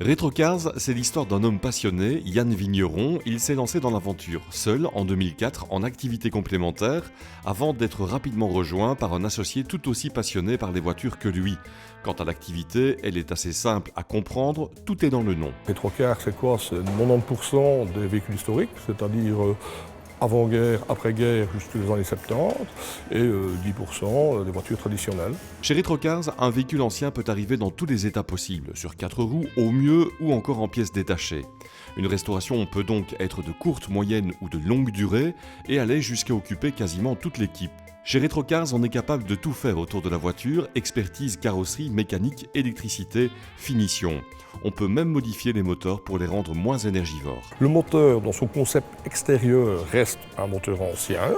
Retrocars, c'est l'histoire d'un homme passionné, Yann Vigneron. Il s'est lancé dans l'aventure, seul, en 2004, en activité complémentaire, avant d'être rapidement rejoint par un associé tout aussi passionné par les voitures que lui. Quant à l'activité, elle est assez simple à comprendre, tout est dans le nom. Retrocars, c'est quoi? C'est 90% des véhicules historiques, c'est-à-dire avant-guerre, après-guerre, jusqu'aux années 70, et 10% des voitures traditionnelles. Chez Retrocars, un véhicule ancien peut arriver dans tous les états possibles, sur 4 roues au mieux ou encore en pièces détachées. Une restauration peut donc être de courte, moyenne ou de longue durée et aller jusqu'à occuper quasiment toute l'équipe. Chez Retrocars, on est capable de tout faire autour de la voiture, expertise, carrosserie, mécanique, électricité, finition. On peut même modifier les moteurs pour les rendre moins énergivores. Le moteur, dans son concept extérieur, reste un moteur ancien,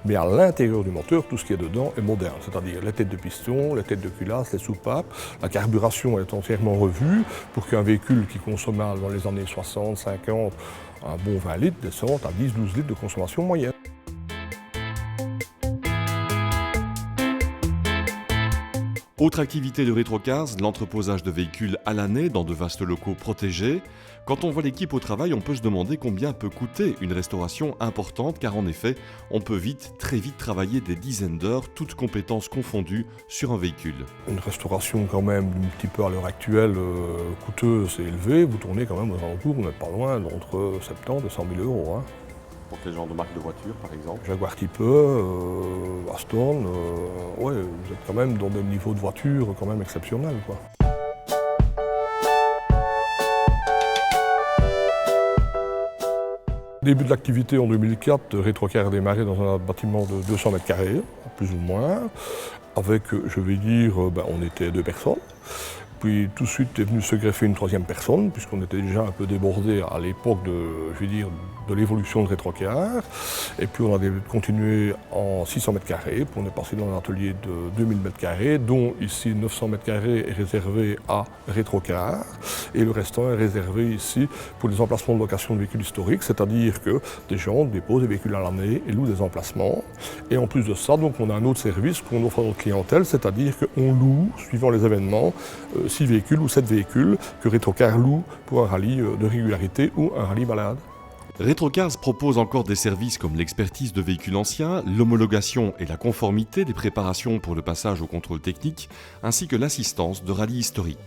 mais à l'intérieur du moteur, tout ce qui est dedans est moderne, c'est-à-dire les têtes de piston, les têtes de culasse, les soupapes. La carburation est entièrement revue pour qu'un véhicule qui consommait dans les années 60, 50, un bon 20 litres, descende à 10-12 litres de consommation moyenne. Autre activité de Retrocars, l'entreposage de véhicules à l'année dans de vastes locaux protégés. Quand on voit l'équipe au travail, on peut se demander combien peut coûter une restauration importante, car en effet, on peut très vite travailler des dizaines d'heures, toutes compétences confondues, sur un véhicule. Une restauration quand même un petit peu à l'heure actuelle coûteuse et élevée, vous tournez quand même aux alentours, vous n'êtes pas loin d'entre 70 et 100 000 euros. Pour quel genre de marque de voiture, par exemple? Jaguar Type E, Aston, ouais, vous êtes quand même dans des niveaux de voiture quand même exceptionnels, quoi. Début de l'activité en 2004, Retrocars a démarré dans un bâtiment de 200 mètres carrés, plus ou moins, avec, je vais dire, on était 2 personnes. Puis tout de suite est venu se greffer une 3e personne, puisqu'on était déjà un peu débordé à l'époque de l'évolution de Retrocars. Et puis on a continué en 600 mètres carrés, puis on est passé dans un atelier de 2000 mètres carrés, dont ici 900 mètres carrés est réservé à Retrocars, et le restant est réservé ici pour les emplacements de location de véhicules historiques, c'est-à-dire que des gens déposent des véhicules à l'année et louent des emplacements. Et en plus de ça, donc on a un autre service qu'on offre à notre clientèle, c'est-à-dire qu'on loue, suivant les événements, 6 véhicules ou 7 véhicules que Retrocars loue pour un rallye de régularité ou un rallye balade. Retrocars propose encore des services comme l'expertise de véhicules anciens, l'homologation et la conformité des préparations pour le passage au contrôle technique, ainsi que l'assistance de rallye historique.